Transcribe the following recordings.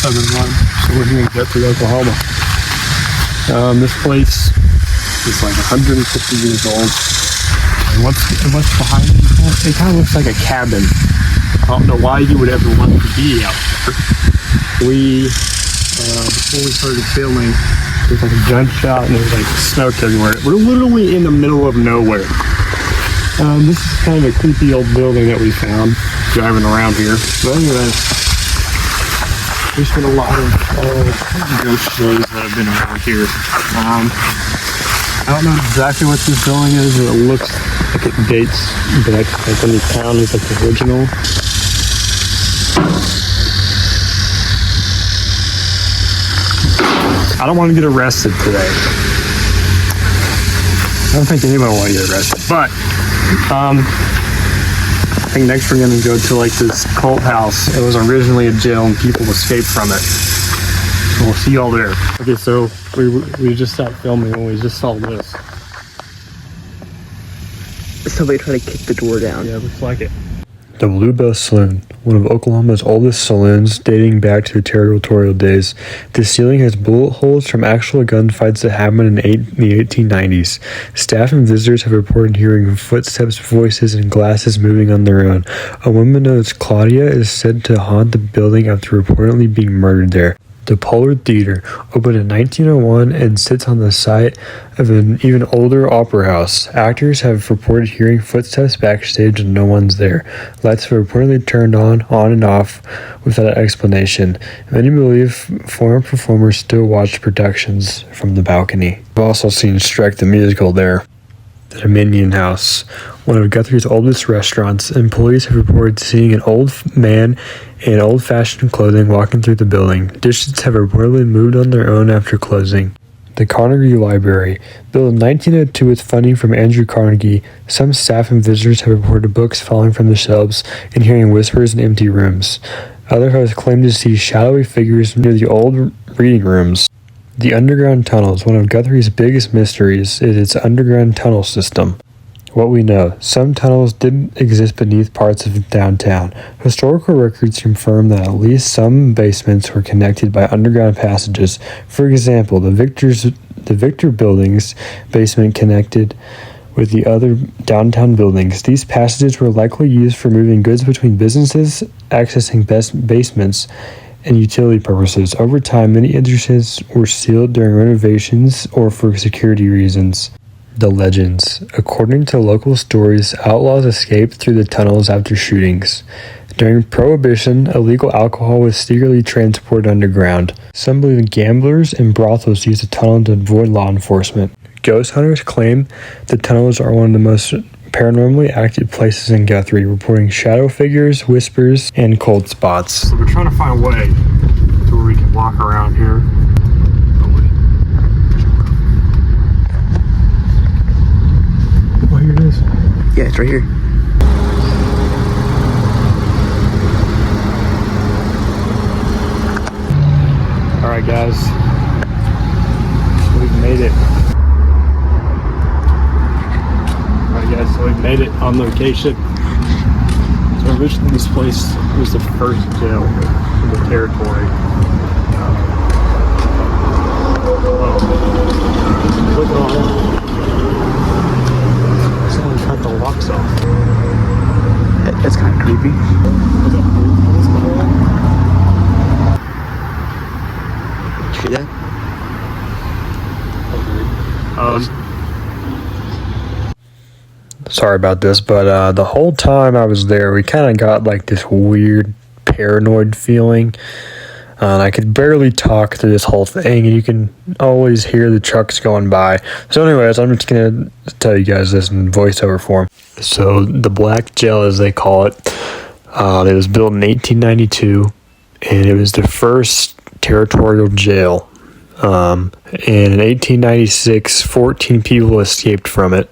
Southern Line. So we're here in Guthrie, Oklahoma. This place is like 150 years old. And what's behind me? It kind of looks like a cabin. I don't know why you would ever want to be out there. Before we started filming, there was like a gunshot and there was like smoke everywhere. We're literally in the middle of nowhere. This is kind of a creepy old building that we found driving around here. But anyway, there's been a lot of ghost stories that have been around here. I don't know exactly what this building is. It looks like it dates back like when the town is like the original. I don't want to get arrested today. I don't think anyone will want to get arrested. But I think next we're going to go to like this cult house. It was originally a jail and people escaped from it. So we'll see y'all there. Okay, so we just stopped filming and we just saw this. Somebody tried to kick the door down. Yeah, it looks like it. The Bluebell Saloon, one of Oklahoma's oldest saloons dating back to the territorial days. The ceiling has bullet holes from actual gunfights that happened in the 1890s. Staff and visitors have reported hearing footsteps, voices, and glasses moving on their own. A woman known as Claudia is said to haunt the building after reportedly being murdered there. The Pollard Theater opened in 1901 and sits on the site of an even older opera house. Actors have reported hearing footsteps backstage and no one's there. Lights have reportedly turned on and off without explanation. Many believe former performers still watch productions from the balcony. I've also seen Shrek the Musical there. The Dominion House, one of Guthrie's oldest restaurants. Employees have reported seeing an old man in old-fashioned clothing walking through the building. Dishes have reportedly moved on their own after closing. The Carnegie Library, built in 1902 with funding from Andrew Carnegie, some staff and visitors have reported books falling from the shelves and hearing whispers in empty rooms. Others have claimed to see shadowy figures near the old reading rooms. The underground tunnels, one of Guthrie's biggest mysteries, is its underground tunnel system. What we know, some tunnels did exist beneath parts of downtown. Historical records confirm that at least some basements were connected by underground passages. For example, the Victor Building's basement connected with the other downtown buildings. These passages were likely used for moving goods between businesses, accessing basements, and utility purposes. Over time, many entrances were sealed during renovations or for security reasons. The legends. According to local stories, outlaws escaped through the tunnels after shootings. During Prohibition, illegal alcohol was secretly transported underground. Some believe gamblers and brothels used the tunnel to avoid law enforcement. Ghost hunters claim the tunnels are one of the most paranormally active places in Guthrie, reporting shadow figures, whispers, and cold spots. So we're trying to find a way to where we can walk around here. Oh, here it is. Yeah, it's right here. Alright guys, we've made it. So we made it on location. So originally this place was the first jail in the territory. Look at all that. Someone cut the locks off. That's kind of creepy. See that? Sorry about this, but the whole time I was there, we kind of got like this weird paranoid feeling. And I could barely talk through this whole thing, and you can always hear the trucks going by. So anyways, I'm just going to tell you guys this in voiceover form. So the Black Jail, as they call it, it was built in 1892, and it was the first territorial jail. And in 1896, 14 people escaped from it.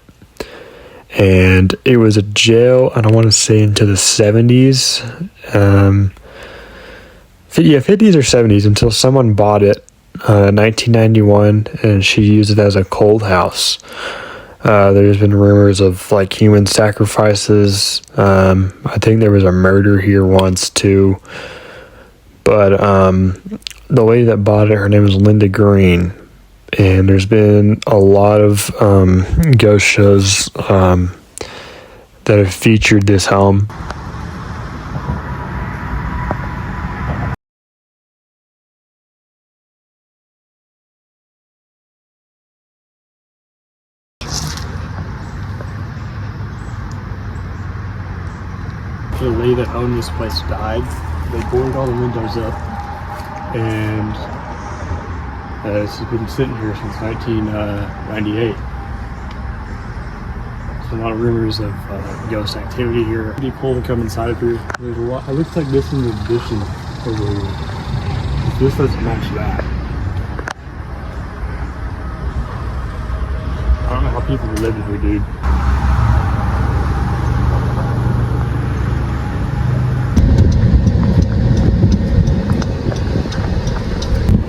And it was a jail, I don't want to say into the 70s. 50s or 70s until someone bought it in 1991, and she used it as a cold house. There's been rumors of like human sacrifices. I think there was a murder here once too. but the lady that bought it, her name is Linda Green, and there's been a lot of ghost shows that have featured this home. The lady that owned this place died. They boarded all the windows up, and this has been sitting here since 1998. There's a lot of rumors of ghost activity here. Pretty cool to come inside of here. There's a lot. It looks like this is an addition over here. This doesn't match that. I don't know how people live in here, dude.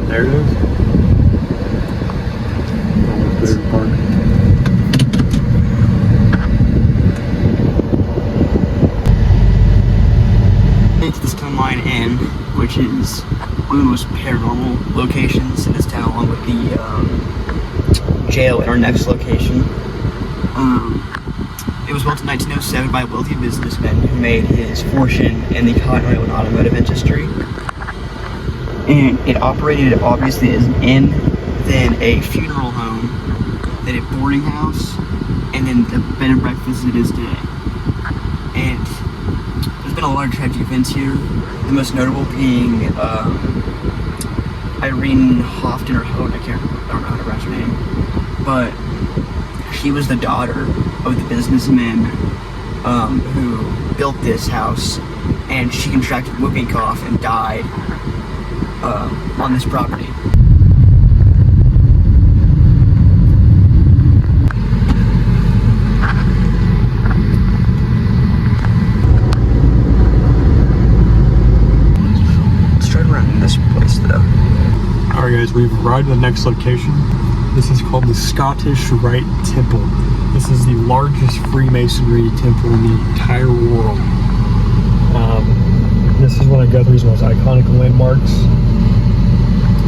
There it is. Almost there to park. It's the Stone Line Inn, which is one of the most paranormal locations in this town, along with the jail in our next location. It was built in 1907 by a wealthy businessman who made his fortune in the cotton oil and automotive industry. And it operated obviously as an inn, then a funeral home, then a boarding house, and then the bed and breakfast it is today. And there's been a lot of tragic events here, the most notable being Irene Houghton, or Houghton, I don't know how to pronounce her name, but she was the daughter of the businessman who built this house, and she contracted whooping cough and died on this property. Let's try to run in this place though. Alright guys, we've arrived at the next location. This is called the Scottish Rite Temple. This is the largest Freemasonry temple in the entire world. This is one of Guthrie's most iconic landmarks.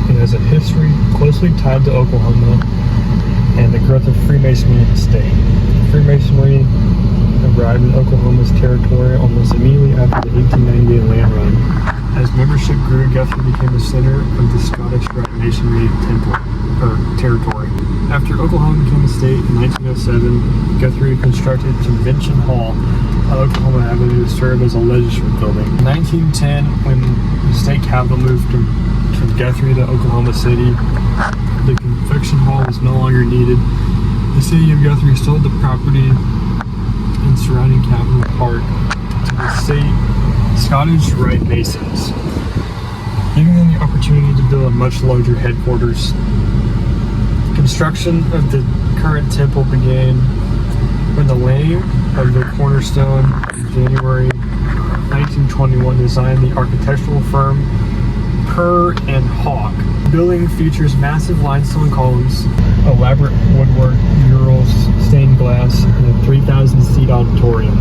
It has a history closely tied to Oklahoma and the growth of Freemasonry in the state. Freemasonry arrived in Oklahoma's territory almost immediately after the 1898 land run. As membership grew, Guthrie became the center of the Scottish Rite Masonry territory. After Oklahoma became a state in 1907, Guthrie constructed Convention Hall on Oklahoma Avenue to serve as a legislative building. In 1910, when the state capital moved from Guthrie to Oklahoma City, the Convention Hall was no longer needed. The city of Guthrie sold the property and surrounding Capitol Park to the state Scottish Rite Masons, giving them the opportunity to build a much larger headquarters. Construction of the current temple began when the laying of the cornerstone in January 1921, designed the architectural firm Kerr and Hawk. The building features massive limestone columns, elaborate woodwork, murals, stained glass, and a 3,000-seat auditorium.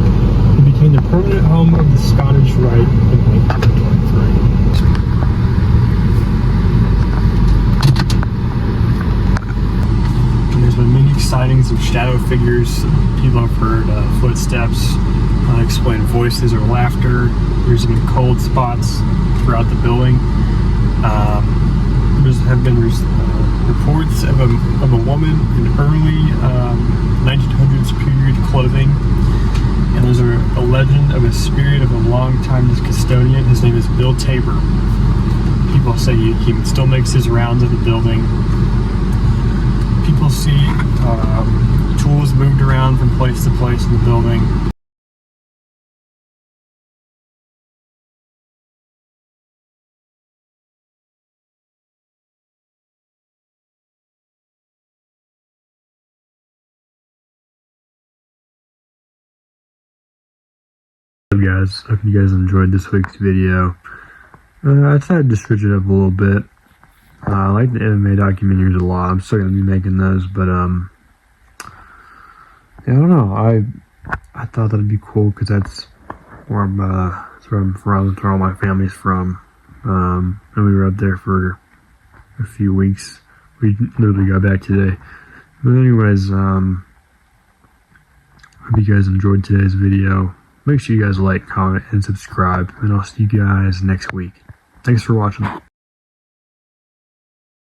It became the permanent home of the Scottish Rite in 1923. And there's been many sightings of shadow figures. People have heard footsteps, unexplained voices or laughter. There's been cold spots throughout the building. There have been reports of a woman in early 1900s period clothing, and there's a legend of a spirit of a long-time custodian. His name is Bill Tabor. People say he still makes his rounds of the building. People see tools moved around from place to place in the building. What's up guys, hope you guys enjoyed this week's video. I decided to switch it up a little bit. I like the MMA documentaries a lot. I'm still going to be making those, but yeah, I don't know. I thought that'd be cool because that's where I'm from, that's where all my family's from. and we were up there for a few weeks. We literally got back today. But anyways, hope you guys enjoyed today's video. Make sure you guys like, comment, and subscribe, and I'll see you guys next week. Thanks for watching.